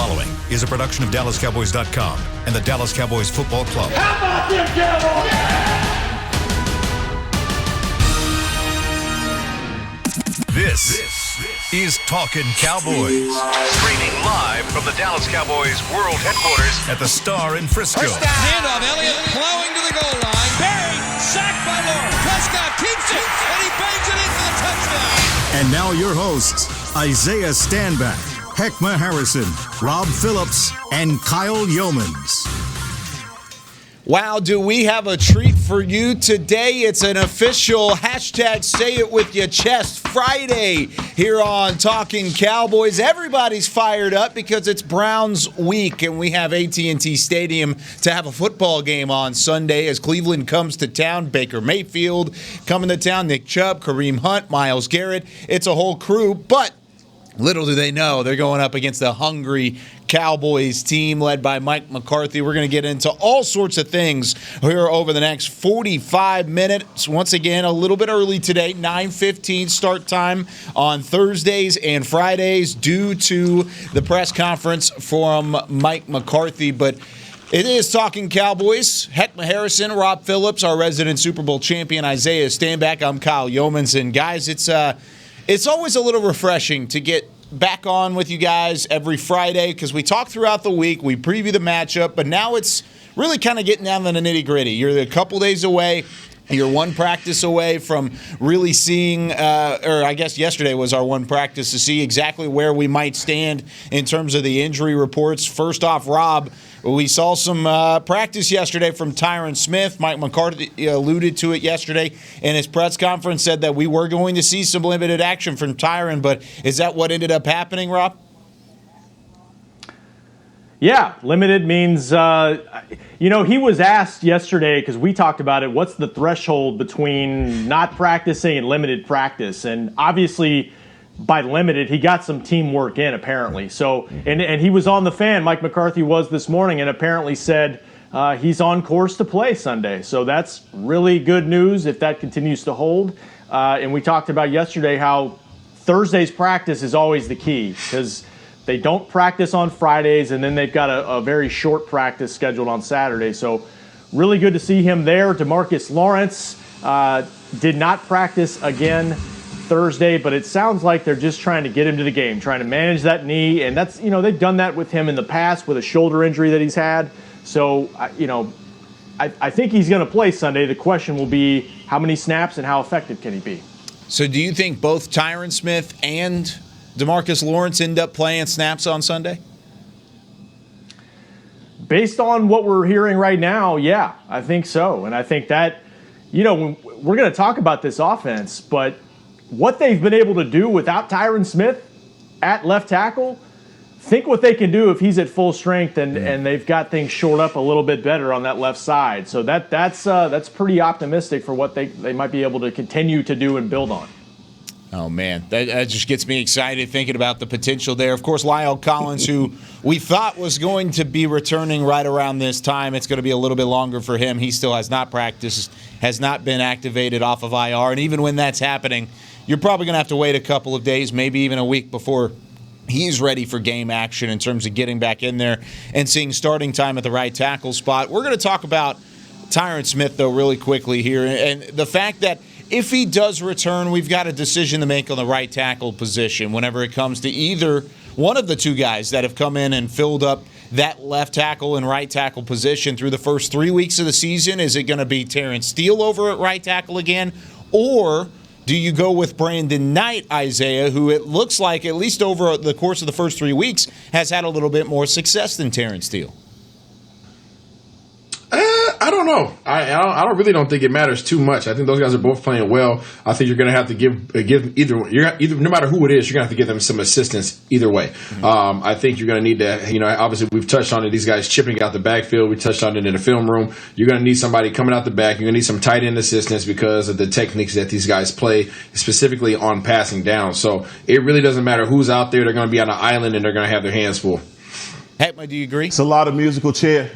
following is a production of DallasCowboys.com and the Dallas Cowboys Football Club. How about them Cowboys? This is Talkin Cowboys. Streaming live from the Dallas Cowboys World Headquarters at the Star in Frisco. Handoff, Elliott plowing to the goal line. Barry, sacked by Lawrence. Prescott keeps it, and he bangs it in for the touchdown. And now your hosts, Isaiah Stanback, Heckma Harrison, Rob Phillips, and Kyle Yeomans. Wow, do we have a treat for you today? It's an official hashtag Say It With Your Chest Friday here on Talkin Cowboys. Everybody's fired up because it's Browns week, and we have AT&T Stadium to have a football game on Sunday as Cleveland comes to town. Baker Mayfield coming to town, Nick Chubb, Kareem Hunt, Myles Garrett. It's a whole crew, but little do they know they're going up against a hungry Cowboys team led by Mike McCarthy. We're going to get into all sorts of things here over the next 45 minutes. Once again, a little bit early today, 9:15 start time on Thursdays and Fridays due to the press conference from Mike McCarthy. But it is Talkin Cowboys. Heckma Harrison, Rob Phillips, our resident Super Bowl champion, Isaiah Stanback. I'm Kyle Yeomans. And guys, it's always a little refreshing to get back on with you guys every Friday because we talk throughout the week, we preview the matchup, but now it's really kind of getting down to the nitty-gritty. You're a couple days away. You're one practice away from really seeing, or I guess yesterday was our one practice to see exactly where we might stand in terms of the injury reports. First off, Rob, we saw some practice yesterday from Tyron Smith. Mike McCarthy alluded to it yesterday in his press conference, said that we were going to see some limited action from Tyron, but is that what ended up happening, Rob? Yeah, limited means, he was asked yesterday, because we talked about it, what's the threshold between not practicing and limited practice? And obviously, by limited, he got some teamwork in, apparently. So, and he was on the fan, Mike McCarthy was this morning, and apparently said he's on course to play Sunday. So that's really good news if that continues to hold. And we talked about yesterday how Thursday's practice is always the key, because they don't practice on Fridays, and then they've got a very short practice scheduled on Saturday. So really good to see him there. Demarcus Lawrence did not practice again Thursday, but it sounds like they're just trying to get him to the game, trying to manage that knee. And that's, they've done that with him in the past with a shoulder injury that he's had. So, I think he's going to play Sunday. The question will be how many snaps and how effective can he be? So do you think both Tyron Smith and Demarcus Lawrence end up playing snaps on Sunday? Based on what we're hearing right now, yeah, I think so. And I think that, we're going to talk about this offense, but what they've been able to do without Tyron Smith at left tackle, think what they can do if he's at full strength and they've got things shored up a little bit better on that left side. So that's pretty optimistic for what they might be able to continue to do and build on. Oh, man, that just gets me excited thinking about the potential there. Of course, Lyle Collins, who we thought was going to be returning right around this time. It's going to be a little bit longer for him. He still has not practiced, has not been activated off of IR. And even when that's happening, you're probably going to have to wait a couple of days, maybe even a week before he's ready for game action in terms of getting back in there and seeing starting time at the right tackle spot. We're going to talk about Tyron Smith, though, really quickly here. And the fact that if he does return, we've got a decision to make on the right tackle position whenever it comes to either one of the two guys that have come in and filled up that left tackle and right tackle position through the first 3 weeks of the season. Is it going to be Terrence Steele over at right tackle again? Or do you go with Brandon Knight, Isaiah, who it looks like, at least over the course of the first 3 weeks, has had a little bit more success than Terrence Steele? I don't know. I really don't think it matters too much. I think those guys are both playing well. I think you're going to have to give either no matter who it is, you're going to have to give them some assistance either way. Mm-hmm. I think you're going to need to, obviously we've touched on it. These guys chipping out the backfield. We touched on it in the film room. You're going to need somebody coming out the back. You're going to need some tight end assistance because of the techniques that these guys play, specifically on passing down. So it really doesn't matter who's out there. They're going to be on an island and they're going to have their hands full. Heckma, do you agree? It's a lot of musical chair.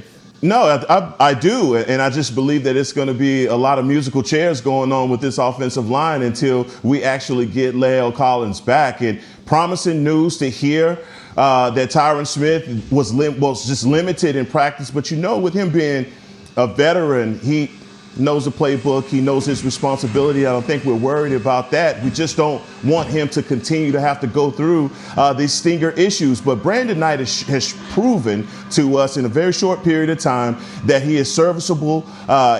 No, I do, and I just believe that it's going to be a lot of musical chairs going on with this offensive line until we actually get Lyle Collins back. And promising news to hear that Tyron Smith was just limited in practice, but with him being a veteran, he knows the playbook, he knows his responsibility. I don't think we're worried about that. We just don't want him to continue to have to go through these stinger issues. But Brandon Knight has proven to us in a very short period of time that he is serviceable.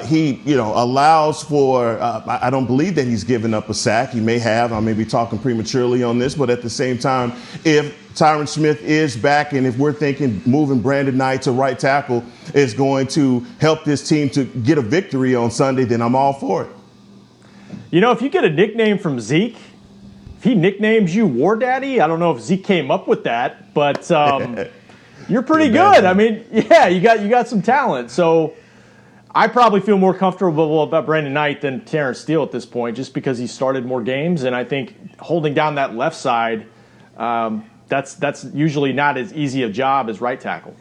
He, allows for, I don't believe that he's given up a sack. He may have, I may be talking prematurely on this, but at the same time, if Tyron Smith is back, and if we're thinking moving Brandon Knight to right tackle is going to help this team to get a victory on Sunday, then I'm all for it. If you get a nickname from Zeke, if he nicknames you War Daddy, I don't know if Zeke came up with that, but you're pretty good. I mean, yeah, you got some talent. So I probably feel more comfortable about Brandon Knight than Terrence Steele at this point, just because he started more games, and I think holding down that left side. That's usually not as easy a job as right tackle.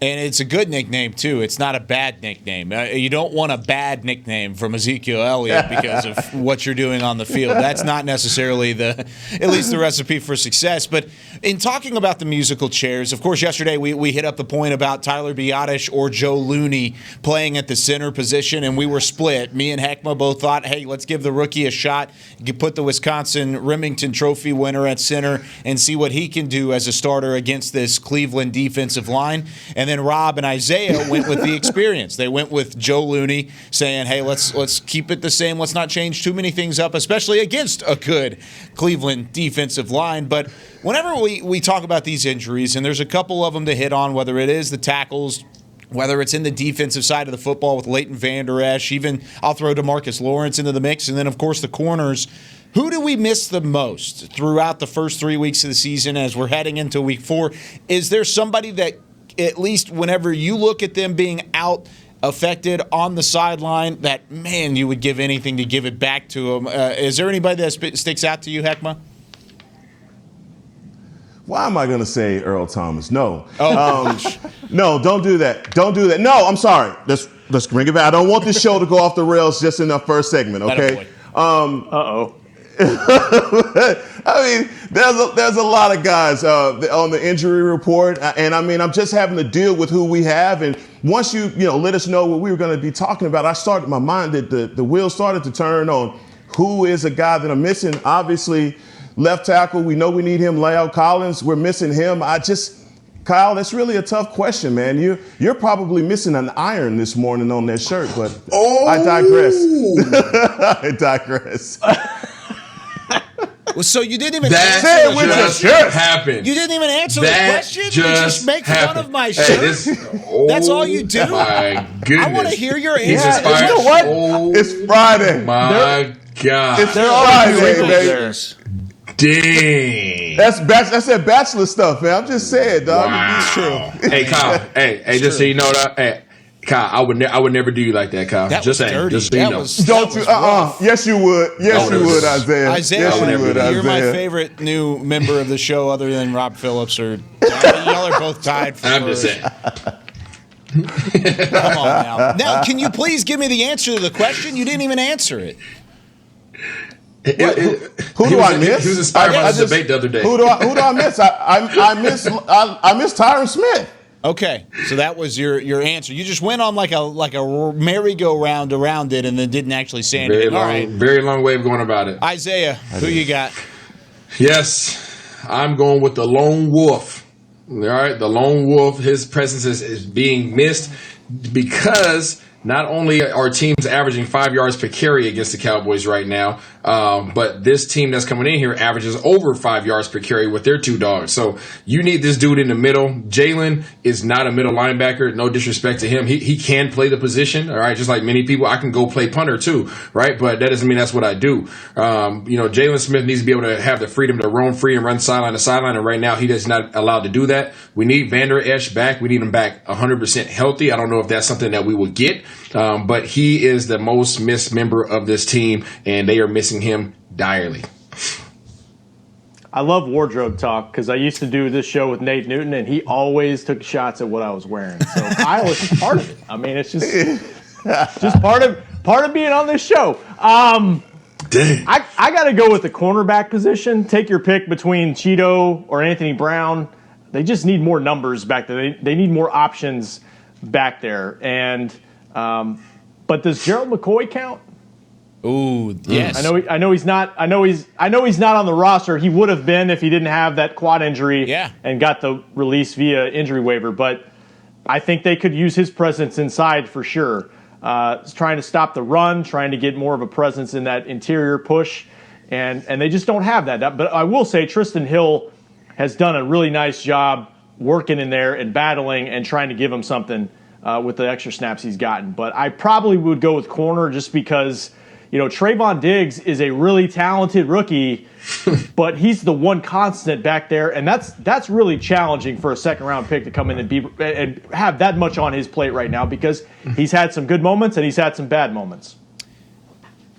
And it's a good nickname, too. It's not a bad nickname. You don't want a bad nickname from Ezekiel Elliott because of what you're doing on the field. That's not necessarily at least the recipe for success. But in talking about the musical chairs, of course, yesterday we hit up the point about Tyler Biadasz or Joe Looney playing at the center position, and we were split. Me and Heckma both thought, hey, let's give the rookie a shot. You put the Wisconsin Remington Trophy winner at center and see what he can do as a starter against this Cleveland defensive line. And then Rob and Isaiah went with the experience. They went with Joe Looney, saying, hey, let's keep it the same. Let's not change too many things up, especially against a good Cleveland defensive line. But whenever we talk about these injuries, and there's a couple of them to hit on, whether it is the tackles, whether it's in the defensive side of the football with Leighton Vander Esch, even I'll throw Demarcus Lawrence into the mix, and then, of course, the corners. Who do we miss the most throughout the first 3 weeks of the season as we're heading into week 4? Is there somebody that, at least whenever you look at them being out affected on the sideline, that, man, you would give anything to give it back to them? Is there anybody that sticks out to you, Heckma? Why am I going to say Earl Thomas? No. No, don't do that. Don't do that. No, I'm sorry. Let's bring it back. I don't want this show to go off the rails just in the first segment, okay? Uh-oh. I mean, there's a lot of guys on the injury report, and I mean, I'm just having to deal with who we have. And once you let us know what we were going to be talking about, my mind that the wheels started to turn on who is a guy that I'm missing. Obviously, left tackle, we know we need him. Lyle Collins, we're missing him. Kyle, that's really a tough question, man. You're probably missing an iron this morning on that shirt, but I digress. I digress. Well, so you didn't even answer the happened. You didn't even answer the question. You just make fun of my shirt. That's all you do. My goodness! I want to hear your answer. You know what? It's Friday. My God! It's Friday, baby. Dang. That's that bachelor stuff, man. I'm just saying, dog. Wow. It's true. Hey, Kyle. Hey, just so you know that. Hey, Kyle, I would never do you like that, Kyle. That just was saying. dirty. Just so you know. Don't you? Yes, you would. Yes, you would, Isaiah. Yes, you would, you're Isaiah. my favorite new member of the show, other than Rob Phillips. Or y'all are both tied for. I'm just saying. Come on now. Now, can you please give me the answer to the question? You didn't even answer it. Who do I miss? He was inspired by this debate the other day. Who do I miss? I miss Tyron Smith. Okay, so that was your answer. You just went on like a merry-go-round around it and then didn't actually say anything. Very long way of going about it. Isaiah, who you got? Yes, I'm going with the lone wolf. All right, the lone wolf. His presence is being missed because not only are teams averaging 5 yards per carry against the Cowboys right now, but this team that's coming in here averages over 5 yards per carry with their two dogs. So you need this dude in the middle. Jalen is not a middle linebacker. No disrespect to him. He can play the position. All right. Just like many people, I can go play punter too. Right. But that doesn't mean that's what I do. Jalen Smith needs to be able to have the freedom to roam free and run sideline to sideline. And right now he is not allowed to do that. We need Vander Esch back. We need him back 100% healthy. I don't know if that's something that we will get. But he is the most missed member of this team, and they are missing him direly. I love wardrobe talk because I used to do this show with Nate Newton, and he always took shots at what I was wearing. So Kyle is just part of it. I mean, it's just part of being on this show. Dang. I got to go with the cornerback position. Take your pick between Cheeto or Anthony Brown. They just need more numbers back there. They need more options back there. And but does Gerald McCoy count? Ooh, yes. I know he's not on the roster. He would have been if he didn't have that quad injury and got the release via injury waiver. But I think they could use his presence inside for sure. Trying to stop the run, trying to get more of a presence in that interior push, and they just don't have that. But I will say Tristan Hill has done a really nice job working in there and battling and trying to give him something with the extra snaps he's gotten. But I probably would go with corner just because, Trayvon Diggs is a really talented rookie, but he's the one constant back there, and that's really challenging for a second-round pick to come in and have that much on his plate right now because he's had some good moments and he's had some bad moments.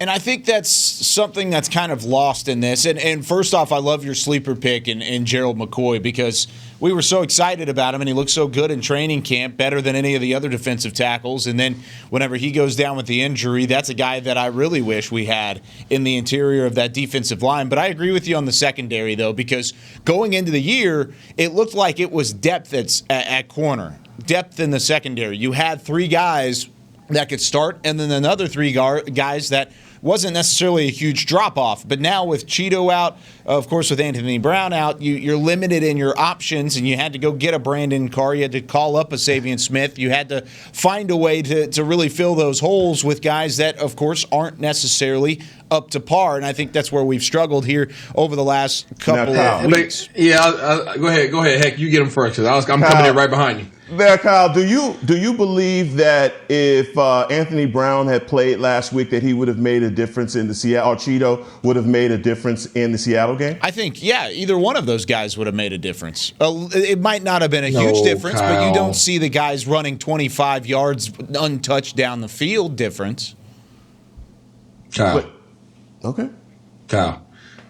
And I think that's something that's kind of lost in this. And first off, I love your sleeper pick in Gerald McCoy because we were so excited about him, and he looked so good in training camp, better than any of the other defensive tackles. And then whenever he goes down with the injury, that's a guy that I really wish we had in the interior of that defensive line. But I agree with you on the secondary, though, because going into the year, it looked like it was depth at corner, depth in the secondary. You had three guys that could start, and then another three guys that wasn't necessarily a huge drop-off. But now with Cheeto out, of course with Anthony Brown out, you're limited in your options, and you had to go get a Brandon Carr. You had to call up a Savion Smith. You had to find a way to really fill those holes with guys that, of course, aren't necessarily up to par. And I think that's where we've struggled here over the last couple of weeks. Yeah, go ahead. Heck, you get him first because I'm coming in right behind you. There, Kyle, do you believe that if Anthony Brown had played last week that he would have made a difference in the Seattle, or Cheeto would have made a difference in the Seattle game? I think, either one of those guys would have made a difference. It might not have been a huge difference, Kyle. but you don't see the guys running 25 yards untouched down the field difference. Kyle. Okay. Kyle.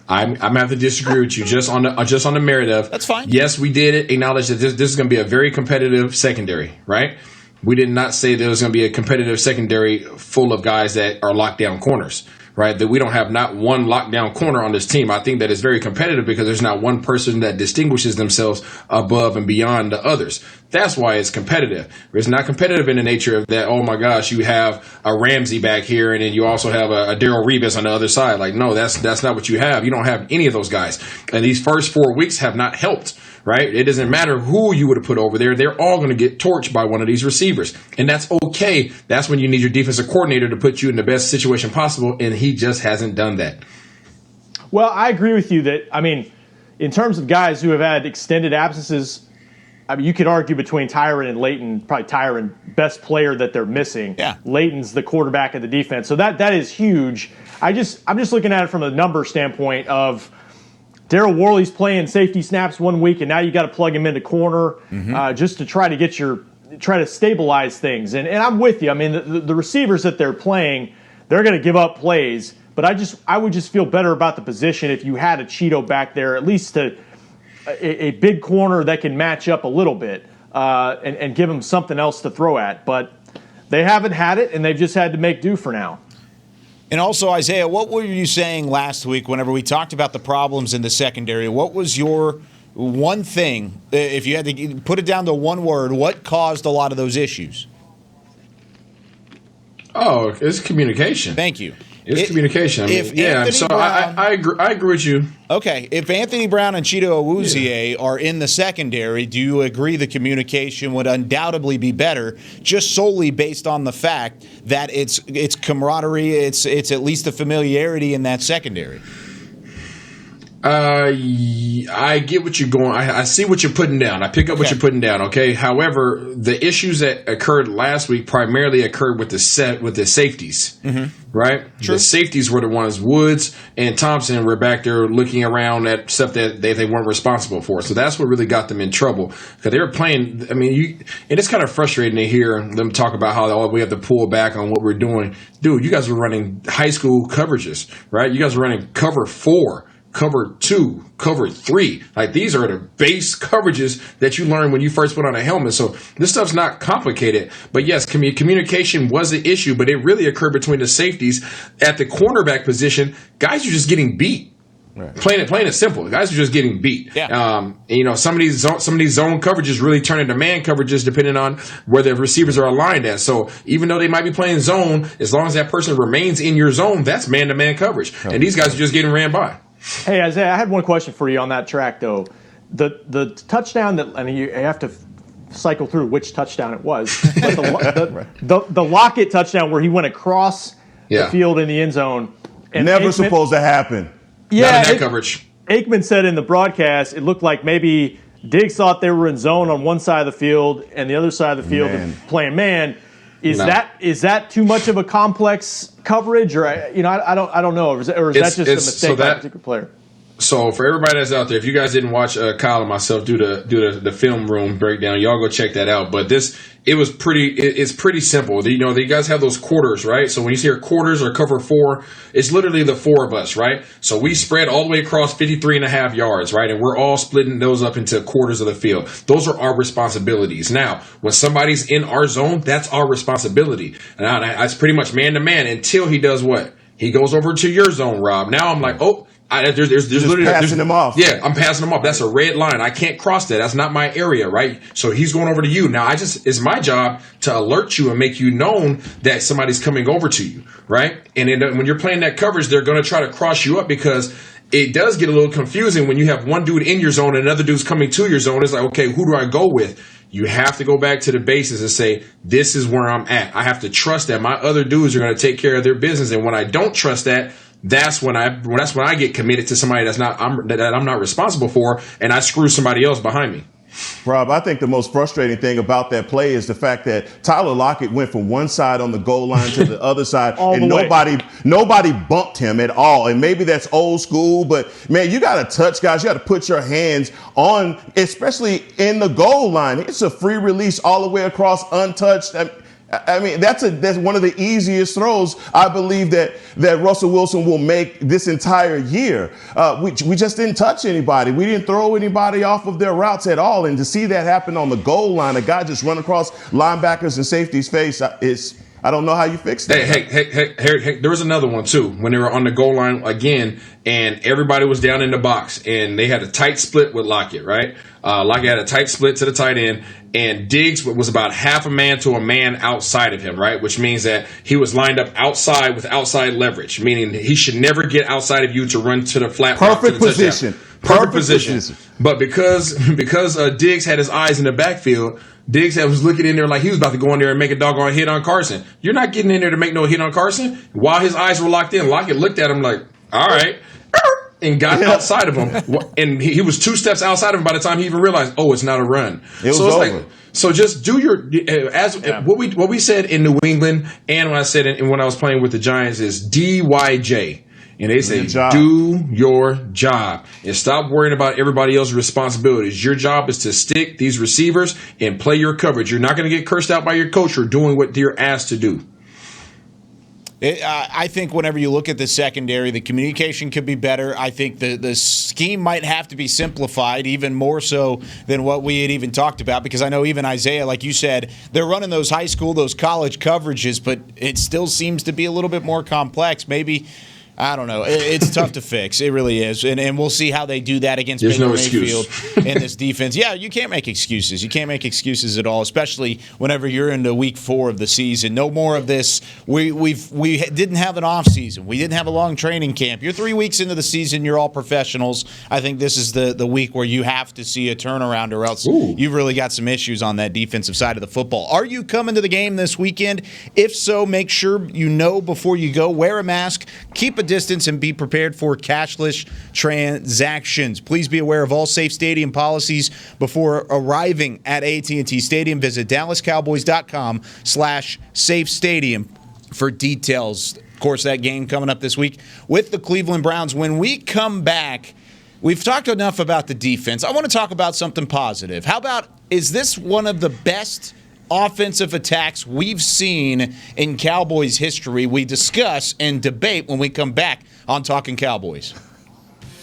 I'm gonna have to disagree with you just on the merit of. That's fine. Yes, we did acknowledge that this is going to be a very competitive secondary, right? We did not say there was going to be a competitive secondary full of guys that are lockdown corners, right? That we don't have not one lockdown corner on this team. I think that is very competitive because there's not one person that distinguishes themselves above and beyond the others. That's why it's competitive. It's not competitive in the nature of that, oh my gosh, you have a Ramsey back here and then you also have a Darrelle Revis on the other side. Like, no, that's not what you have. You don't have any of those guys. And these first 4 weeks have not helped, right? It doesn't matter who you would have put over there. They're all going to get torched by one of these receivers. And that's okay. That's when you need your defensive coordinator to put you in the best situation possible. And he just hasn't done that. Well, I agree with you that, in terms of guys who have had extended absences, you could argue between Tyron and Leighton, probably Tyron, best player that they're missing. Yeah. Leighton's the quarterback of the defense. So that is huge. I'm just looking at it from a number standpoint of Daryl Worley's playing safety snaps 1 week, and now you got to plug him into corner just to try to stabilize things. And I'm with you. The receivers that they're playing, they're going to give up plays. But I would just feel better about the position if you had a Cheeto back there, at least to a big corner that can match up a little bit and give them something else to throw at. But they haven't had it, and they've just had to make do for now. And also, Isaiah, what were you saying last week whenever we talked about the problems in the secondary? What was your one thing, if you had to put it down to one word, what caused a lot of those issues? Oh, it's communication. Thank you. It's communication. I agree with you. Okay, if Anthony Brown and Cheeto Awuzie are in the secondary, do you agree the communication would undoubtedly be better, just solely based on the fact that it's camaraderie, it's at least a familiarity in that secondary? I get what you're going. I see what you're putting down. I pick up what you're putting down. Okay. However, the issues that occurred last week primarily occurred with the safeties, right? True. The safeties were the ones. Woods and Thompson were back there looking around at stuff that they weren't responsible for. So that's what really got them in trouble because they were playing. And it's kind of frustrating to hear them talk about how we have to pull back on what we're doing. Dude, you guys were running high school coverages, right? You guys were running cover 4. cover 2, cover 3. Like, these are the base coverages that you learn when you first put on a helmet. So this stuff's not complicated. But yes, communication was an issue, but it really occurred between the safeties. At the cornerback position, guys are just getting beat. Right. Plain and simple. The guys are just getting beat. Yeah. Some of these zone coverages really turn into man coverages depending on where the receivers are aligned at. So even though they might be playing zone, as long as that person remains in your zone, that's man-to-man coverage. And these guys are just getting ran by. Hey, Isaiah, I had one question for you on that track, though. The touchdown that, and you have to cycle through which touchdown it was, but the Lockett touchdown where he went across the field in the end zone. And never supposed to happen. Yeah, not in that coverage. Aikman said in the broadcast it looked like maybe Diggs thought they were in zone on one side of the field and the other side of the field playing man. Is that too much of a complex coverage, or I don't know, or is that just a mistake by a particular player? So for everybody that's out there, if you guys didn't watch Kyle and myself do the film room breakdown, y'all go check that out. But it's pretty simple. You guys have those quarters, right? So when you hear quarters or cover 4, it's literally the 4 of us, right? So we spread all the way across 53.5 yards, right? And we're all splitting those up into quarters of the field. Those are our responsibilities. Now, when somebody's in our zone, that's our responsibility. And it's pretty much man to man until he does what? He goes over to your zone, Rob. Now I'm like, there's literally passing him off. Yeah, I'm passing him off. That's a red line. I can't cross that. That's not my area, right? So he's going over to you. Now it's my job to alert you and make you known that somebody's coming over to you, right? And then when you're playing that coverage, they're going to try to cross you up because it does get a little confusing when you have one dude in your zone and another dude's coming to your zone. It's like, okay, who do I go with? You have to go back to the bases and say, this is where I'm at. I have to trust that my other dudes are going to take care of their business. And when I don't trust that, that's when I get committed to somebody that I'm not responsible for, and I screw somebody else behind me. Rob, I think the most frustrating thing about that play is the fact that Tyler Lockett went from one side on the goal line to the other side, and nobody bumped him at all. And maybe that's old school, but man, you got to touch guys. You got to put your hands on, especially in the goal line. It's a free release all the way across, untouched. I mean, that's one of the easiest throws I believe that Russell Wilson will make this entire year. We just didn't touch anybody. We didn't throw anybody off of their routes at all. And to see that happen on the goal line, a guy just run across linebackers and safety's face, I don't know how you fix that. Hey, there was another one too when they were on the goal line again, and everybody was down in the box, and they had a tight split with Lockett, right? Lockett had a tight split to the tight end, and Diggs was about half a man to a man outside of him, right? Which means that he was lined up outside with outside leverage, meaning he should never get outside of you to run to the flat. Perfect position. Perfect position. But because Diggs had his eyes in the backfield, Diggs was looking in there like he was about to go in there and make a doggone hit on Carson. You're not getting in there to make no hit on Carson. While his eyes were locked in, Lockett looked at him like, all right, and got outside of him. And he was 2 steps outside of him by the time he even realized, oh, it's not a run. It's over. So just do what we said in New England, and when I said it when I was playing with the Giants is DYJ. And they say, do your job and stop worrying about everybody else's responsibilities. Your job is to stick these receivers and play your coverage. You're not going to get cursed out by your coach for doing what you're asked to do. I think whenever you look at the secondary, the communication could be better. I think the scheme might have to be simplified even more so than what we had even talked about, because I know even Isaiah, like you said, they're running those high school, those college coverages, but it still seems to be a little bit more complex. Maybe – I don't know. It's tough to fix. It really is. And we'll see how they do that against Baker Mayfield in this defense. Yeah, you can't make excuses. You can't make excuses at all, especially whenever you're into week 4 of the season. No more of this. We didn't have an off season. We didn't have a long training camp. You're 3 weeks into the season. You're all professionals. I think this is the week where you have to see a turnaround, or else you've really got some issues on that defensive side of the football. Are you coming to the game this weekend? If so, make sure you know before you go. Wear a mask. Keep a distance and be prepared for cashless transactions. Please be aware of all safe stadium policies before arriving at AT&T Stadium. Visit DallasCowboys.com/safe stadium for details. Of course, that game coming up this week with the Cleveland Browns. When we come back, we've talked enough about the defense. I want to talk about something positive. How about, is this one of the best offensive attacks we've seen in Cowboys history? We discuss and debate when we come back on Talkin' Cowboys.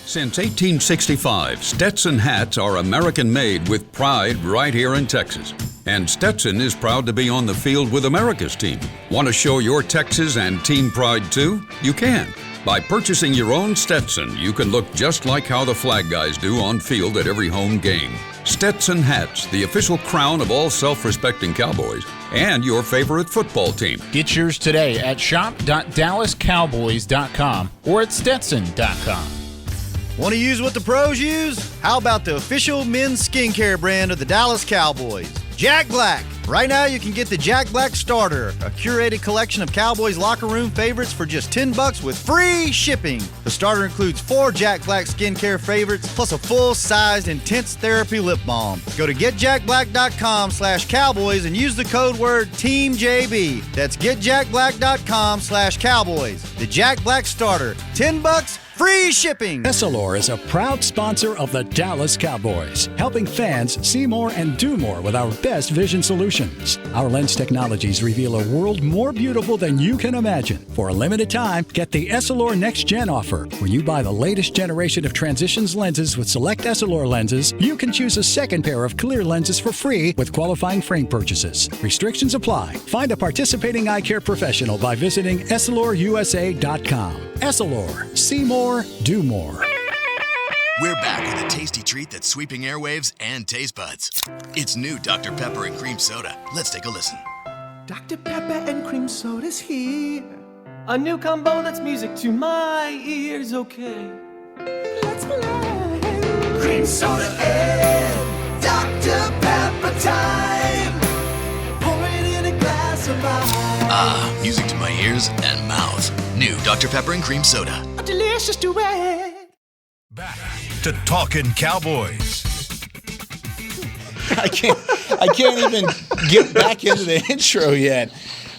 Since 1865, Stetson hats are American-made with pride right here in Texas. And Stetson is proud to be on the field with America's team. Want to show your Texas and team pride too? You can. By purchasing your own Stetson, you can look just like how the flag guys do on field at every home game. Stetson hats, the official crown of all self-respecting Cowboys, and your favorite football team. Get yours today at shop.dallascowboys.com or at stetson.com. Want to use what the pros use? How about the official men's skincare brand of the Dallas Cowboys, Jack Black? Right now you can get the Jack Black Starter, a curated collection of Cowboys locker room favorites for just $10 with free shipping. The starter includes 4 Jack Black skincare favorites plus a full-sized intense therapy lip balm. Go to getjackblack.com/Cowboys and use the code word TEAMJB. That's getjackblack.com/Cowboys. The Jack Black Starter, $10, free shipping. Essilor is a proud sponsor of the Dallas Cowboys, helping fans see more and do more with our best vision solutions. Our lens technologies reveal a world more beautiful than you can imagine. For a limited time, get the Essilor Next Gen offer. When you buy the latest generation of Transitions lenses with select Essilor lenses, you can choose a second pair of clear lenses for free with qualifying frame purchases. Restrictions apply. Find a participating eye care professional by visiting EssilorUSA.com. Essilor. See more, do more. We're back with a tasty treat that's sweeping airwaves and taste buds. It's new Dr. Pepper and Cream Soda. Let's take a listen. Dr. Pepper and Cream Soda's here. A new combo that's music to my ears, okay. Let's play. Cream Soda and Dr. Pepper time. Pour it in a glass of ice. Ah, music to my ears and mouth. New Dr. Pepper and Cream Soda. A delicious duet. Back to Talkin' Cowboys. I can't even get back into the intro yet.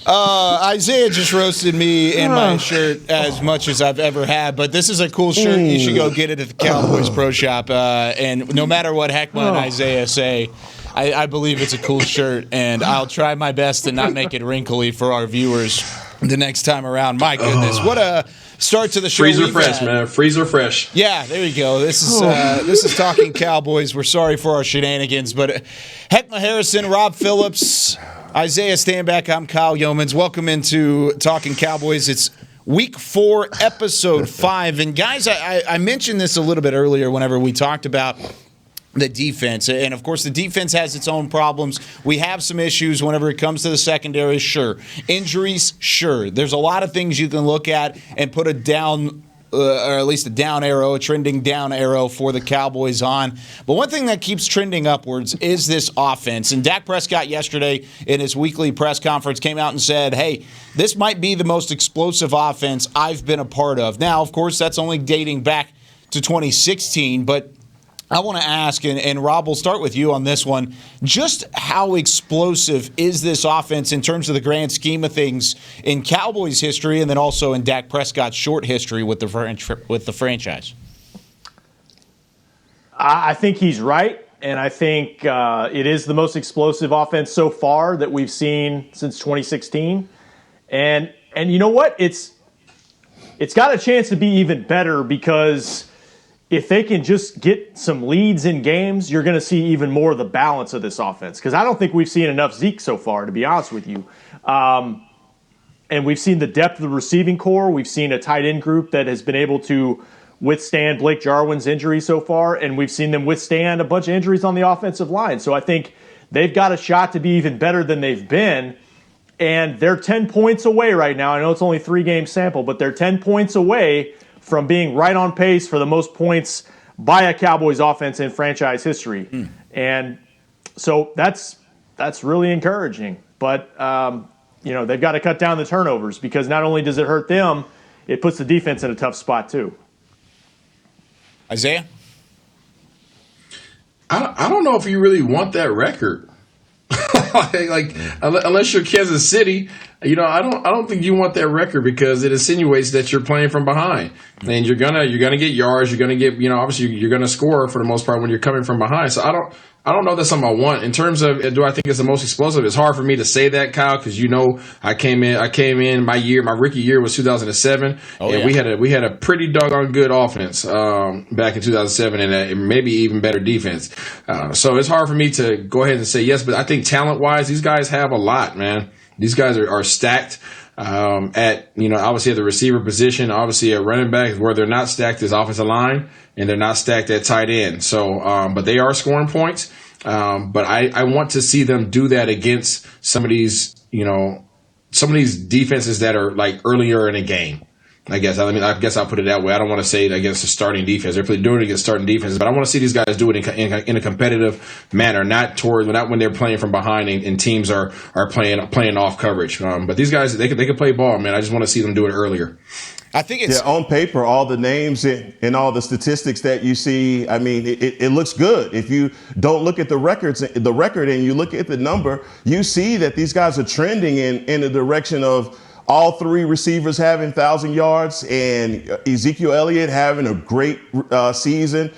Isaiah just roasted me in my shirt as much as I've ever had, but this is a cool shirt. You should go get it at the Cowboys Pro Shop. And no matter what Heckma and Isaiah say, I believe it's a cool shirt, and I'll try my best to not make it wrinkly for our viewers the next time around. My goodness, what a start to the show. Freezer fresh, man. Freezer fresh. Yeah, there you go. This is Talking Cowboys. We're sorry for our shenanigans, but Heckma Harrison, Rob Phillips, Isaiah Stanback, I'm Kyle Yeomans. Welcome into Talking Cowboys. It's Week 4, Episode 5. And guys, I mentioned this a little bit earlier whenever we talked about the defense. And, of course, the defense has its own problems. We have some issues whenever it comes to the secondary, sure. Injuries, sure. There's a lot of things you can look at and put a down or at least a down arrow, a trending down arrow for the Cowboys on. But one thing that keeps trending upwards is this offense. And Dak Prescott yesterday in his weekly press conference came out and said, hey, this might be the most explosive offense I've been a part of. Now, of course, that's only dating back to 2016, but I want to ask, and Rob, we'll start with you on this one, just how explosive is this offense in terms of the grand scheme of things in Cowboys history and then also in Dak Prescott's short history with the franchise? I think he's right, and I think it is the most explosive offense so far that we've seen since 2016. And you know what? It's got a chance to be even better because if they can just get some leads in games, you're going to see even more of the balance of this offense. Because I don't think we've seen enough Zeke so far, to be honest with you. And we've seen the depth of the receiving core. We've seen a tight end group that has been able to withstand Blake Jarwin's injury so far. And we've seen them withstand a bunch of injuries on the offensive line. So I think they've got a shot to be even better than they've been. And they're 10 points away right now. I know it's only 3-game sample, but they're 10 points away from being right on pace for the most points by a Cowboys offense in franchise history. And so that's really encouraging. But, they've got to cut down the turnovers because not only does it hurt them, it puts the defense in a tough spot too. Isaiah? I don't know if you really want that record. Unless you're Kansas City, I don't think you want that record because it insinuates that you're playing from behind, and you're gonna get yards, you're gonna get, obviously you're gonna score for the most part when you're coming from behind. So I don't know that's something I want. In terms of do I think it's the most explosive? It's hard for me to say that, Kyle, because I came in my rookie year was 2007, and we had a pretty doggone good offense back in 2007, and maybe even better defense. So it's hard for me to go ahead and say yes, but I think talent wise, these guys have a lot, man. These guys are stacked at, obviously at the receiver position, obviously at running back. Where they're not stacked is offensive line, and they're not stacked at tight end. So, but they are scoring points. But I want to see them do that against some of these defenses that are like earlier in a game. I guess I'll put it that way. I don't want to say it against a starting defense. They're doing it against starting defenses, but I want to see these guys do it in a competitive manner, not when they're playing from behind and teams are playing off coverage. But these guys, they can play ball, man. I just want to see them do it earlier. I think it's on paper, all the names and all the statistics that you see. I mean, it looks good. If you don't look at the record and you look at the number, you see that these guys are trending in the direction of all three receivers having 1,000 yards and Ezekiel Elliott having a great season.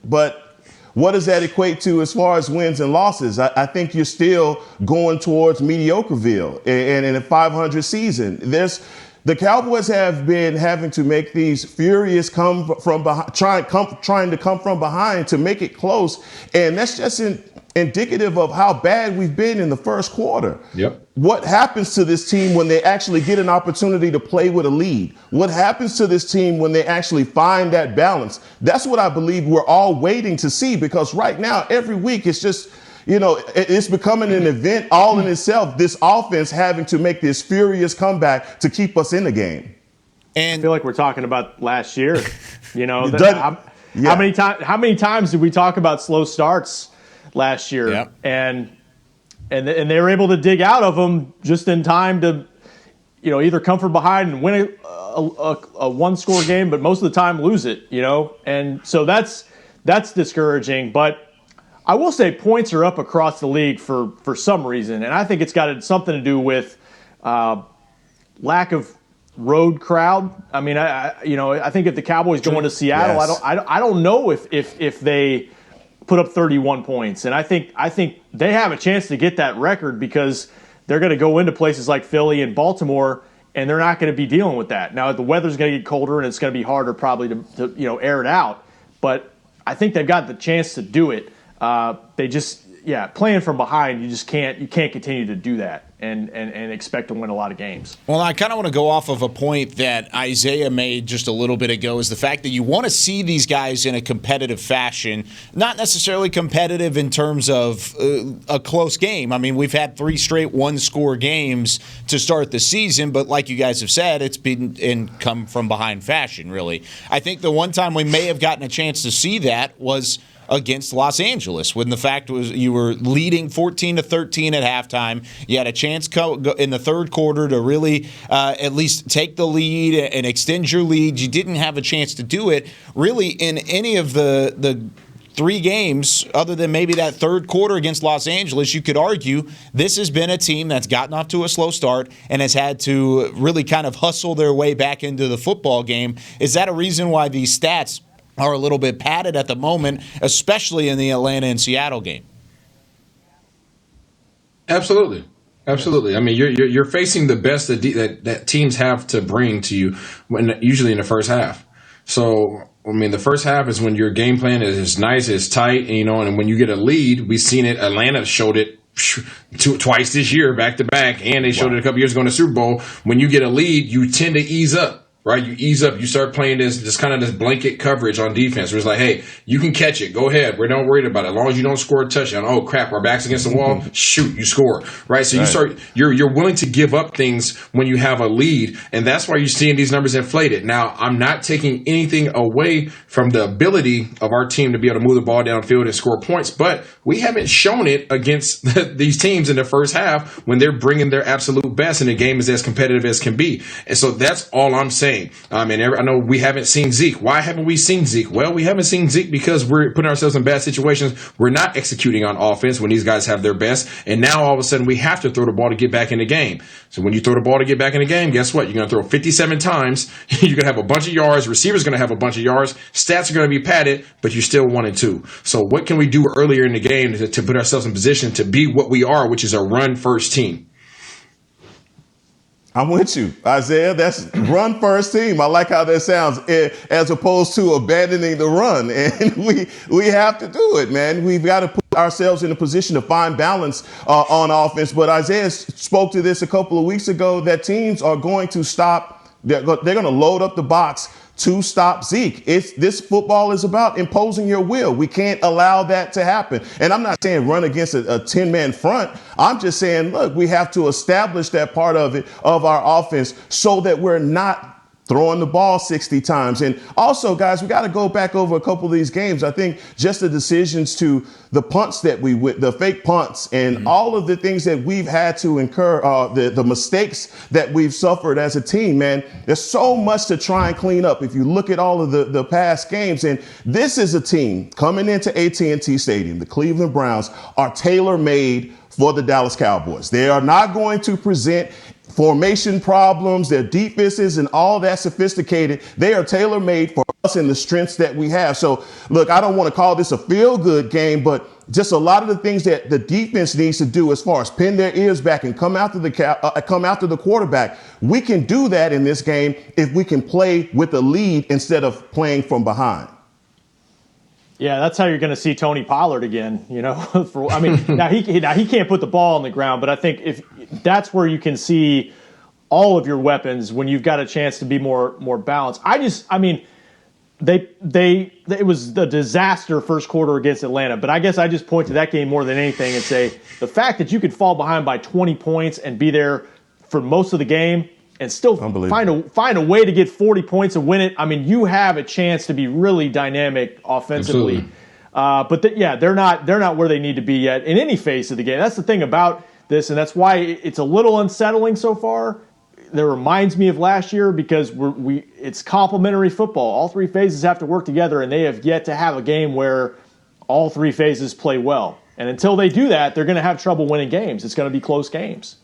But what does that equate to as far as wins and losses? I think you're still going towards mediocreville and in a 500 season. The Cowboys have been having to make these furious come from behind, trying to come from behind to make it close, and that's just indicative of how bad we've been in the first quarter. Yep. What happens to this team when they actually get an opportunity to play with a lead? What happens to this team when they actually find that balance? That's what I believe we're all waiting to see, because right now, every week, it's just, it's becoming an event all in itself, this offense having to make this furious comeback to keep us in the game. And I feel like we're talking about last year. How many times did we talk about slow starts last year? Yep. And they were able to dig out of them just in time to, either come from behind and win a one-score game, but most of the time lose it, And so that's discouraging. But I will say points are up across the league for some reason, and I think it's got something to do with lack of road crowd. I mean, I think if the Cowboys go into Seattle, yes. I don't know if they put up 31 points, and I think they have a chance to get that record because they're going to go into places like Philly and Baltimore, and they're not going to be dealing with that. Now the weather's going to get colder, and it's going to be harder probably to air it out, but I think they've got the chance to do it. They just, playing from behind, you can't continue to do that and expect to win a lot of games. Well, I kind of want to go off of a point that Isaiah made just a little bit ago, is the fact that you want to see these guys in a competitive fashion, not necessarily competitive in terms of a close game. I mean, we've had 3 straight one-score games to start the season, but like you guys have said, it's been in come from behind fashion, really. I think the one time we may have gotten a chance to see that was against Los Angeles, when the fact was you were leading 14-13 at halftime. You had a chance in the third quarter to really at least take the lead and extend your lead. You didn't have a chance to do it really in any of the 3 games other than maybe that third quarter against Los Angeles. You could argue this has been a team that's gotten off to a slow start and has had to really kind of hustle their way back into the football game. Is that a reason why these stats are a little bit padded at the moment, especially in the Atlanta and Seattle game? Absolutely. I mean, you're facing the best that teams have to bring to you usually in the first half. So, I mean, the first half is when your game plan is nice, it's tight, and when you get a lead, we've seen it. Atlanta showed it twice this year, back to back, and they showed it a couple years ago in the Super Bowl. When you get a lead, you tend to ease up. Right, you ease up. You start playing this kind of this blanket coverage on defense. Where it's like, hey, you can catch it. Go ahead. We're not worried about it. As long as you don't score a touchdown. Oh crap, our back's against the wall. Shoot, you score. Right. So you're willing to give up things when you have a lead, and that's why you're seeing these numbers inflated. Now, I'm not taking anything away from the ability of our team to be able to move the ball downfield and score points, but we haven't shown it against these teams in the first half when they're bringing their absolute best, and the game is as competitive as can be. And so that's all I'm saying. saying. And I know we haven't seen Zeke. Why haven't we seen Zeke? Well, we haven't seen Zeke because we're putting ourselves in bad situations. We're not executing on offense when these guys have their best. And now all of a sudden we have to throw the ball to get back in the game. So when you throw the ball to get back in the game, guess what? You're going to throw 57 times. You're going to have a bunch of yards. Receivers going to have a bunch of yards. Stats are going to be padded, but you're still 1-2. So what can we do earlier in the game to put ourselves in position to be what we are, which is a run-first team? I'm with you, Isaiah. That's run first team. I like how that sounds, as opposed to abandoning the run. And we have to do it, man. We've got to put ourselves in a position to find balance on offense. But Isaiah spoke to this a couple of weeks ago, that teams are going to stop. They're going to load up the box to stop Zeke. This football is about imposing your will. We can't allow that to happen. And I'm not saying run against a 10-man front. I'm just saying, look, we have to establish that part of it, of our offense, so that we're not throwing the ball 60 times. And also, guys, we got to go back over a couple of these games. I think just the decisions to the punts that the fake punts and all of the things that we've had to incur, the mistakes that we've suffered as a team, man, there's so much to try and clean up if you look at all of the past games. And this is a team coming into AT&T Stadium. The Cleveland Browns are tailor-made for the Dallas Cowboys. They are not going to present formation problems, their defenses and all that sophisticated. They are tailor-made for us and the strengths that we have. So, look, I don't want to call this a feel-good game, but just a lot of the things that the defense needs to do as far as pin their ears back and come after the quarterback. We can do that in this game if we can play with a lead instead of playing from behind. Yeah, that's how you're going to see Tony Pollard again. Now he can't put the ball on the ground, but I think if that's where you can see all of your weapons when you've got a chance to be more balanced. It was the disaster first quarter against Atlanta, but I guess I just point to that game more than anything and say the fact that you could fall behind by 20 points and be there for most of the game and still find a way to get 40 points and win it. I mean, you have a chance to be really dynamic offensively. But they're not where they need to be yet in any phase of the game. That's the thing about this, and that's why it's a little unsettling so far. That reminds me of last year because it's complementary football. All three phases have to work together, and they have yet to have a game where all three phases play well. And until they do that, they're going to have trouble winning games. It's going to be close games.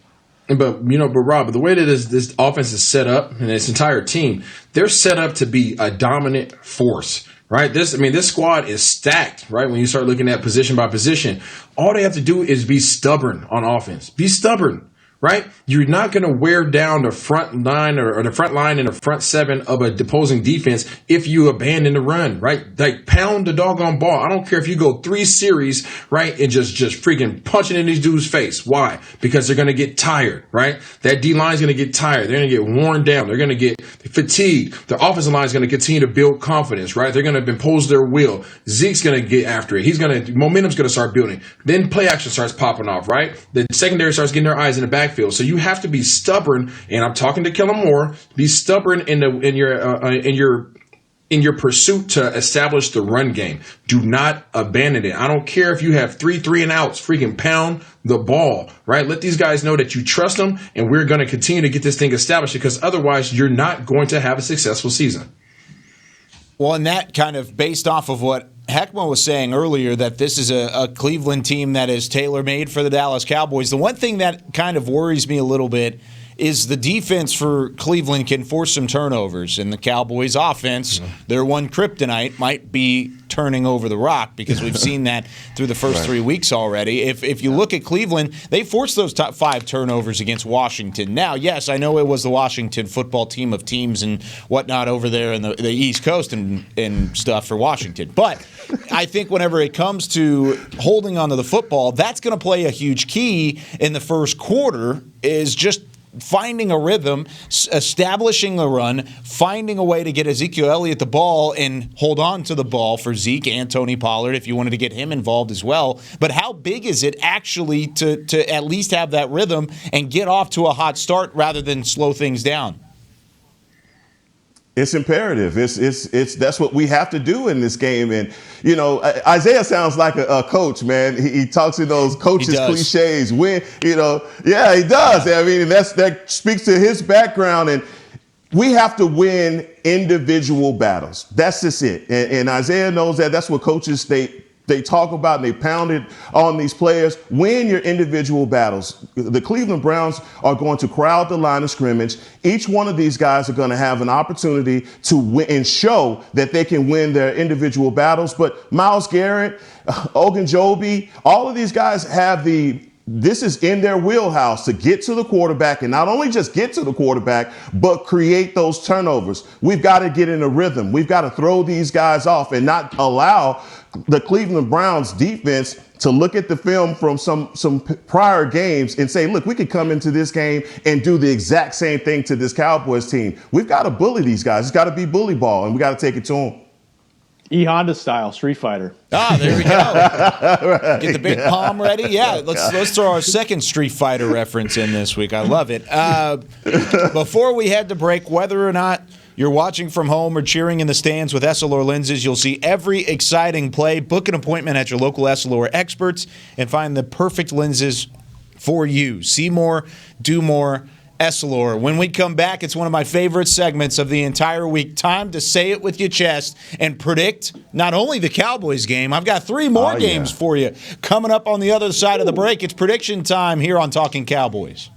But Rob, the way that this offense is set up and this entire team, they're set up to be a dominant force, right? This squad is stacked, right? When you start looking at position by position, all they have to do is be stubborn on offense. Be stubborn. Right? You're not going to wear down the front line or the front line and the front seven of a opposing defense if you abandon the run, right? Like pound the doggone ball. I don't care if you go 3 series, right? And just freaking punching in these dudes' face. Why? Because they're going to get tired, right? That D line is going to get tired. They're going to get worn down. They're going to get fatigued. The offensive line is going to continue to build confidence, right? They're going to impose their will. Zeke's going to get after it. Momentum's going to start building. Then play action starts popping off, right? The secondary starts getting their eyes in the backfield. So you have to be stubborn, and I'm talking to Kellen Moore. Be stubborn in your pursuit to establish the run game. Do not abandon it. I don't care if you have 3 and outs. Freaking pound the ball, right? Let these guys know that you trust them, and we're going to continue to get this thing established because otherwise you're not going to have a successful season. Well, and that kind of based off of what Heckma was saying earlier, that this is a Cleveland team that is tailor-made for the Dallas Cowboys. The one thing that kind of worries me a little bit is the defense for Cleveland can force some turnovers, and the Cowboys' offense, their one kryptonite, might be turning over the rock because we've seen that through the first 3 weeks already. If you look at Cleveland, they forced those top 5 turnovers against Washington. Now, yes, I know it was the Washington football team of teams and whatnot over there in the East Coast and stuff for Washington. But I think whenever it comes to holding onto the football, that's going to play a huge key in the first quarter is just finding a rhythm, establishing the run, finding a way to get Ezekiel Elliott the ball and hold on to the ball for Zeke and Tony Pollard if you wanted to get him involved as well. But how big is it actually to at least have that rhythm and get off to a hot start rather than slow things down? It's imperative. It's that's what we have to do in this game. And, Isaiah sounds like a coach, man. He talks in those coaches cliches. He does. I mean, that speaks to his background. And we have to win individual battles. That's just it. And Isaiah knows that. That's what coaches they talk about, and they pound it on these players. Win your individual battles. The Cleveland Browns are going to crowd the line of scrimmage. Each one of these guys are going to have an opportunity to win and show that they can win their individual battles. But Myles Garrett, Ogunjobi, all of these guys have this is in their wheelhouse to get to the quarterback, and not only just get to the quarterback, but create those turnovers. We've got to get in a rhythm. We've got to throw these guys off and not allow the Cleveland Browns defense to look at the film from some prior games and say, look, we could come into this game and do the exact same thing to this Cowboys team. We've got to bully these guys. It's got to be bully ball, and we got to take it to them. E-Honda style, Street Fighter. Ah, there we go. Get the big palm ready. Yeah, let's throw our second Street Fighter reference in this week. I love it. Before we head to break, whether or not you're watching from home or cheering in the stands with Essilor lenses, you'll see every exciting play. Book an appointment at your local Essilor experts and find the perfect lenses for you. See more, do more. Essilor. When we come back, it's one of my favorite segments of the entire week. Time to say it with your chest and predict not only the Cowboys game, I've got 3 more games for you coming up on the other side of the break. It's prediction time here on Talkin Cowboys.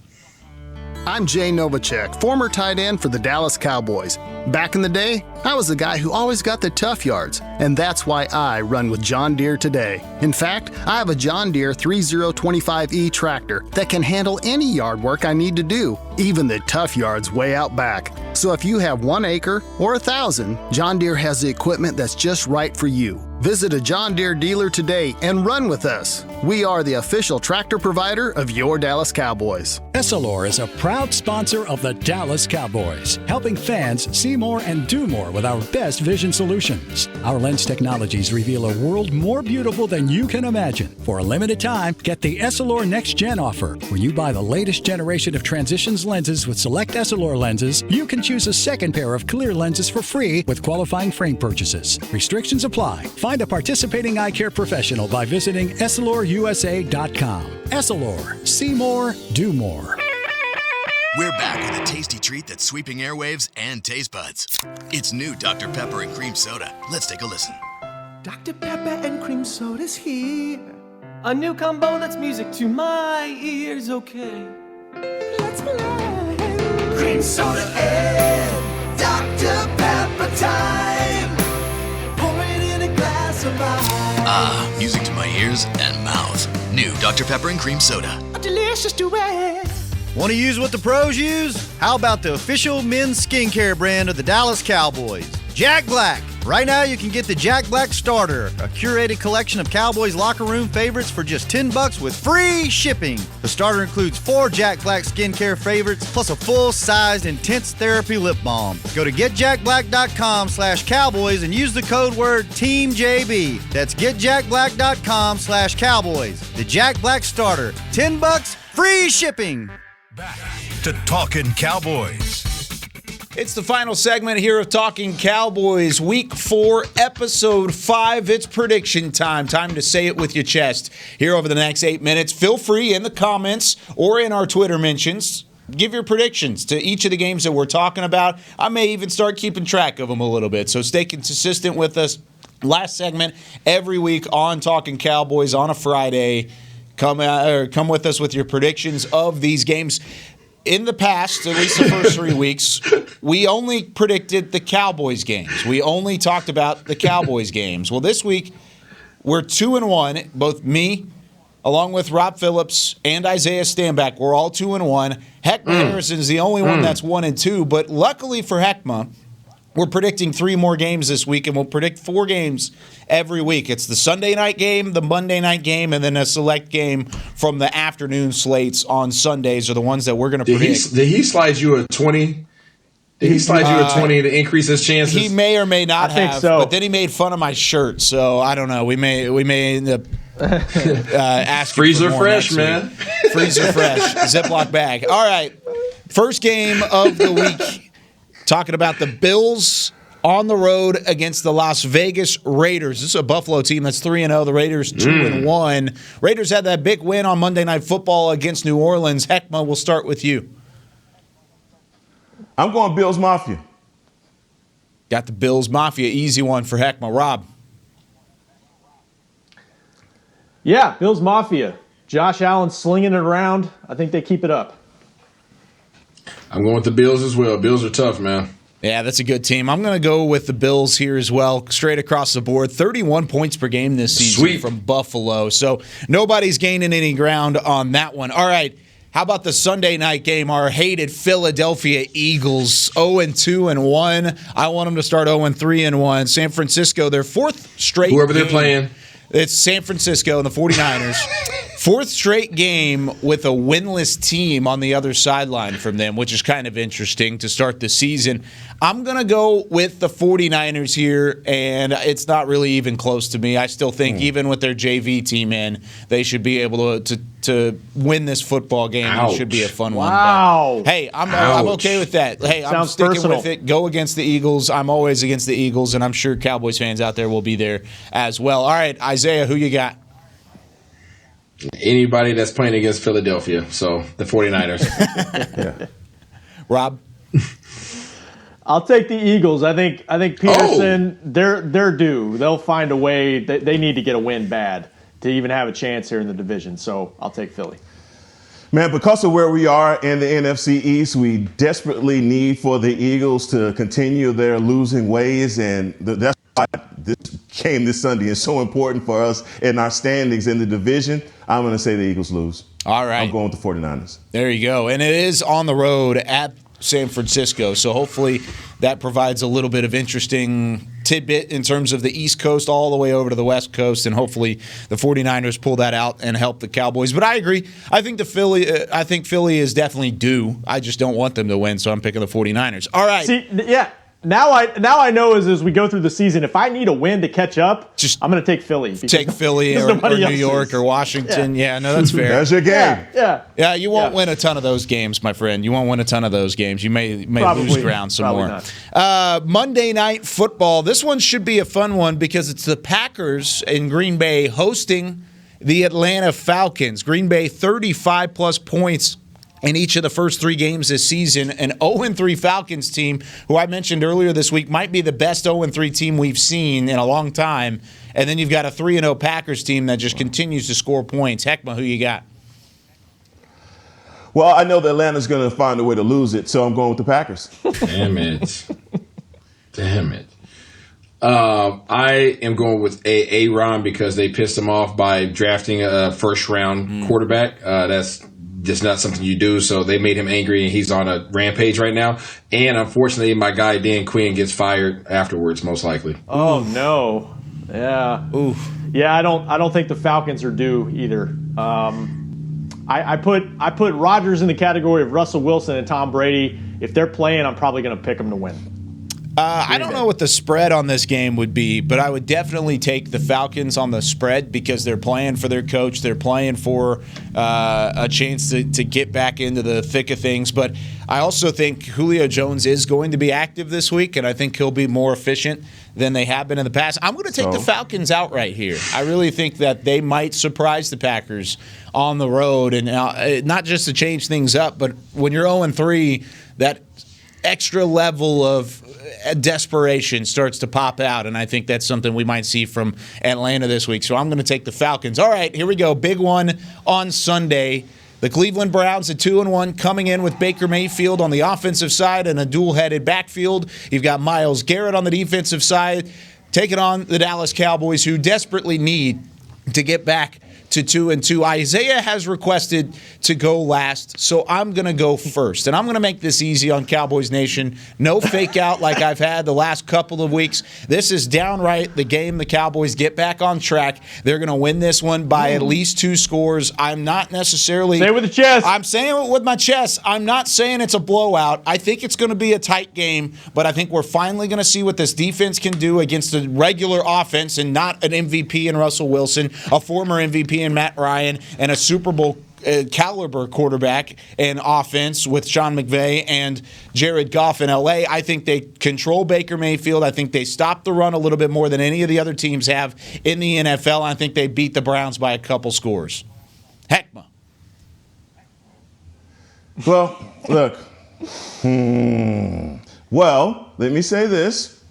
I'm Jay Novacek, former tight end for the Dallas Cowboys. Back in the day, I was the guy who always got the tough yards, and that's why I run with John Deere today. In fact, I have a John Deere 3025E tractor that can handle any yard work I need to do, even the tough yards way out back. So if you have 1 acre or 1,000, John Deere has the equipment that's just right for you. Visit a John Deere dealer today and run with us. We are the official tractor provider of your Dallas Cowboys. Essilor is a proud sponsor of the Dallas Cowboys, helping fans see more and do more with our best vision solutions. Our lens technologies reveal a world more beautiful than you can imagine. For a limited time, get the Essilor Next Gen offer. When you buy the latest generation of Transitions lenses with select Essilor lenses, you can choose a second pair of clear lenses for free with qualifying frame purchases. Restrictions apply. Find a participating eye care professional by visiting EssilorUSA.com. Essilor. See more, do more. We're back with a tasty treat that's sweeping airwaves and taste buds. It's new Dr. Pepper and Cream Soda. Let's take a listen. Dr. Pepper and cream soda's here. A new combo that's music to my ears, okay. Let's play. Cream soda and Dr. Pepper time. Pour it in a glass of ice. Ah, music to my ears and mouth. New Dr. Pepper and Cream Soda. A delicious duet. Want to use what the pros use? How about the official men's skincare brand of the Dallas Cowboys, Jack Black? Right now you can get the Jack Black Starter, a curated collection of Cowboys locker room favorites for just $10 with free shipping. The starter includes 4 Jack Black skincare favorites plus a full-sized intense therapy lip balm. Go to getjackblack.com/cowboys and use the code word TEAMJB. That's getjackblack.com/cowboys. The Jack Black Starter, $10, free shipping. Back to Talkin Cowboys. It's the final segment here of Talking Cowboys, Week 4, Episode 5. It's prediction time. Time to say it with your chest. Here over the next 8 minutes, feel free in the comments or in our Twitter mentions. Give your predictions to each of the games that we're talking about. I may even start keeping track of them a little bit, so stay consistent with us. Last segment every week on Talking Cowboys on a Friday. Come with us with your predictions of these games. In the past, at least the first 3 weeks, we only predicted the Cowboys games. We only talked about the Cowboys games. Well, this week, we're 2-1. Both me, along with Rob Phillips and Isaiah Stanback, we're all 2-1. Heckma Harrison is the only one that's 1-2. But luckily for Heckma, we're predicting 3 more games this week, and we'll predict 4 games every week. It's the Sunday night game, the Monday night game, and then a select game from the afternoon slates on Sundays are the ones that we're going to predict. Did he slide you a 20? Did he slide you a 20 to increase his chances? He may or may not have, think so. But then he made fun of my shirt, so I don't know. We may end up asking Freezer for more fresh, next man. week. Freezer fresh, Ziploc bag. All right, first game of the week. Talking about the Bills on the road against the Las Vegas Raiders. This is a Buffalo team that's 3-0. The Raiders 2-1. Raiders had that big win on Monday Night Football against New Orleans. Heckma, we'll start with you. I'm going Bills Mafia. Got the Bills Mafia. Easy one for Heckma. Rob. Yeah, Bills Mafia. Josh Allen slinging it around. I think they keep it up. I'm going with the Bills as well. Bills are tough, man. Yeah, that's a good team. I'm going to go with the Bills here as well, straight across the board. 31 points per game this season from Buffalo. So nobody's gaining any ground on that one. All right, how about the Sunday night game? Our hated Philadelphia Eagles, 0-2-1. I want them to start 0-3-1. San Francisco, their fourth straight Whoever game. they're playing. It's San Francisco and the 49ers. Fourth straight game with a winless team on the other sideline from them, which is kind of interesting to start the season. I'm going to go with the 49ers here, and it's not really even close to me. I still think even with their JV team in, they should be able to win this football game. It should be a fun one. Wow. But, hey, I'm okay with that. Hey, I'm sticking personal. with it. Go against the Eagles. I'm always against the Eagles, and I'm sure Cowboys fans out there will be there as well. All right, Isaiah, who you got? Anybody that's playing against Philadelphia, so the 49ers. Yeah. Rob? I'll take the Eagles. I think Peterson, they're due. They'll find a way. They need to get a win bad to even have a chance here in the division. So I'll take Philly. Man, because of where we are in the NFC East, we desperately need for the Eagles to continue their losing ways, and that's why this game this Sunday is so important for us in our standings in the division. I'm going to say the Eagles lose. All right. I'm going with the 49ers. There you go. And it is on the road at San Francisco, so hopefully that provides a little bit of interesting tidbit in terms of the East Coast all the way over to the West Coast, and hopefully the 49ers pull that out and help the Cowboys. But I agree. I think Philly is definitely due. I just don't want them to win, so I'm picking the 49ers. All right. See, yeah. Now I know as we go through the season, if I need a win to catch up, I'm going to take Philly. Take Philly or New York or Washington. Yeah, no, that's fair. That's your game. Yeah, you won't win a ton of those games, my friend. You won't win a ton of those games. You may lose ground some more. Not. Monday Night Football. This one should be a fun one because it's the Packers in Green Bay hosting the Atlanta Falcons. Green Bay 35-plus points in each of the first three games this season. An 0-3 Falcons team, who I mentioned earlier this week, might be the best 0-3 team we've seen in a long time. And then you've got a 3-0 Packers team that just continues to score points. Heckma, who you got? Well, I know that Atlanta's going to find a way to lose it, so I'm going with the Packers. Damn it. I am going with Aaron because they pissed him off by drafting a first-round quarterback. That's just not something you do, so they made him angry, and he's on a rampage right now. And unfortunately, my guy Dan Quinn gets fired afterwards, most likely. Oh no, yeah, oof, yeah. I don't think the Falcons are due either. I put Rodgers in the category of Russell Wilson and Tom Brady. If they're playing, I'm probably going to pick them to win. I don't know what the spread on this game would be, but I would definitely take the Falcons on the spread because they're playing for their coach. They're playing for a chance to get back into the thick of things. But I also think Julio Jones is going to be active this week, and I think he'll be more efficient than they have been in the past. I'm going to take the Falcons outright here. I really think that they might surprise the Packers on the road, and not just to change things up, but when you're 0-3, that extra level of desperation starts to pop out, and I think that's something we might see from Atlanta this week. So I'm going to take the Falcons. All right, here we go. Big one on Sunday. The Cleveland Browns at 2-1 coming in with Baker Mayfield on the offensive side and a dual-headed backfield. You've got Myles Garrett on the defensive side taking on the Dallas Cowboys, who desperately need to get back to 2-2. Isaiah has requested to go last, so I'm going to go first. And I'm going to make this easy on Cowboys Nation. No fake out like I've had the last couple of weeks. This is downright the game the Cowboys get back on track. They're going to win this one by at least 2 scores. I'm not necessarily... Say it with the chest. I'm saying it with my chest. I'm not saying it's a blowout. I think it's going to be a tight game, but I think we're finally going to see what this defense can do against a regular offense and not an MVP in Russell Wilson, a former MVP in Matt Ryan, and a Super Bowl caliber quarterback and offense with Sean McVay and Jared Goff in L.A. I think they control Baker Mayfield. I think they stop the run a little bit more than any of the other teams have in the NFL. I think they beat the Browns by a couple scores. Heckma. Well, look, Well, let me say this.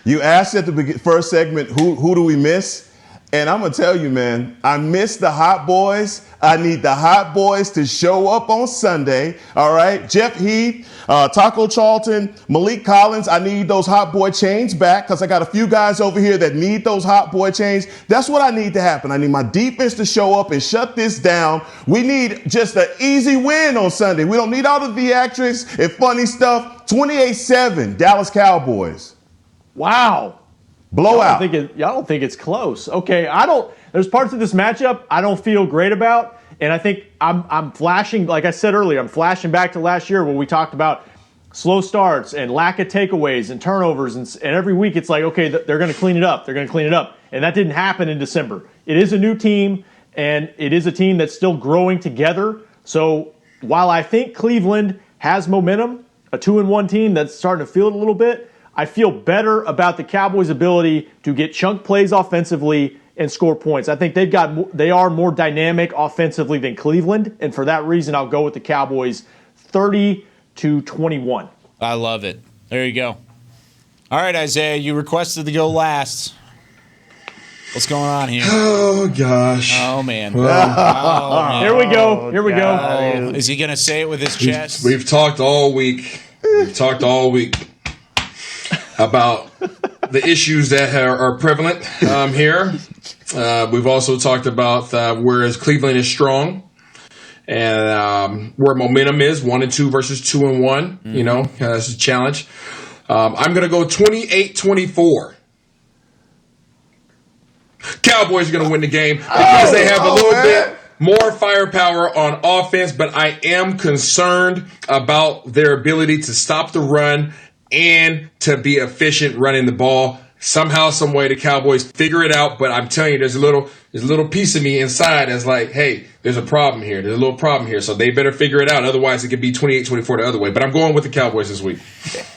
You asked at the first segment, who do we miss? And I'm going to tell you, man, I miss the Hot Boys. I need the Hot Boys to show up on Sunday. All right. Jeff Heath, Taco Charlton, Malik Collins. I need those Hot Boy chains back because I got a few guys over here that need those Hot Boy chains. That's what I need to happen. I need my defense to show up and shut this down. We need just an easy win on Sunday. We don't need all the theatrics and funny stuff. 28-7, Dallas Cowboys. Wow. Blowout. Y'all don't think it's close. Okay, there's parts of this matchup I don't feel great about, and I think I'm flashing, like I said earlier, I'm flashing back to last year when we talked about slow starts and lack of takeaways and turnovers, and every week it's like, okay, they're going to clean it up. They're going to clean it up. And that didn't happen in December. It is a new team, and it is a team that's still growing together. So while I think Cleveland has momentum, a 2-1 team that's starting to feel it a little bit, I feel better about the Cowboys' ability to get chunk plays offensively and score points. I think they are more dynamic offensively than Cleveland, and for that reason, I'll go with the Cowboys 30-21. I love it. There you go. All right, Isaiah, you requested to go last. What's going on here? Oh, gosh. Oh, man. Well, Here we go. Here we go. Is he going to say it with his chest? We've talked all week. About the issues that are prevalent here. We've also talked about whereas Cleveland is strong and where momentum is 1-2 versus 2-1. You know, that's a challenge. I'm going to go 28-24. Cowboys are going to win the game because they have a little bit more firepower on offense, but I am concerned about their ability to stop the run and to be efficient running the ball. Somehow, some way, the Cowboys figure it out. But I'm telling you, there's a little piece of me inside that's like, hey, there's a problem here. There's a little problem here. So they better figure it out. Otherwise, it could be 28-24 the other way. But I'm going with the Cowboys this week.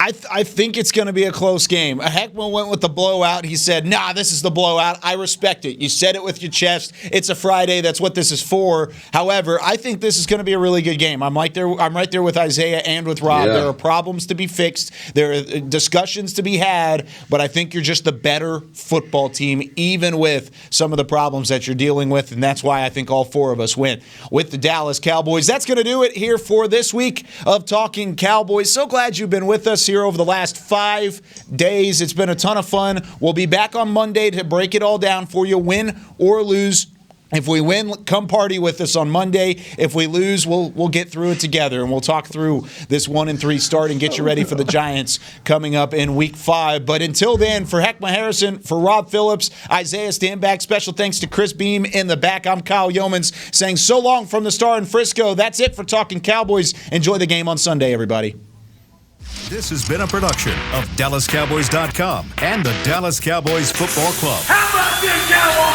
I think it's going to be a close game. Heckman went with the blowout. He said, nah, this is the blowout. I respect it. You said it with your chest. It's a Friday. That's what this is for. However, I think this is going to be a really good game. I'm right there with Isaiah and with Rob. Yeah. There are problems to be fixed. There are discussions to be had. But I think you're just the better football team, even with some of the problems that you're dealing with. And that's why I think all four of us win with the Dallas Cowboys. That's going to do it here for this week of Talking Cowboys. So glad you've been with us here over the last 5 days. It's been a ton of fun. We'll be back on Monday to break it all down for you, win or lose. If we win, come party with us on Monday. If we lose, we'll get through it together, and we'll talk through this 1-3 start and get you ready for the Giants coming up in Week 5. But until then, for Heckma Harrison, for Rob Phillips, Isaiah Stanback, special thanks to Chris Beam in the back. I'm Kyle Yeomans saying so long from the Star in Frisco. That's it for Talking Cowboys. Enjoy the game on Sunday, everybody. This has been a production of DallasCowboys.com and the Dallas Cowboys Football Club. How about this, Cowboys?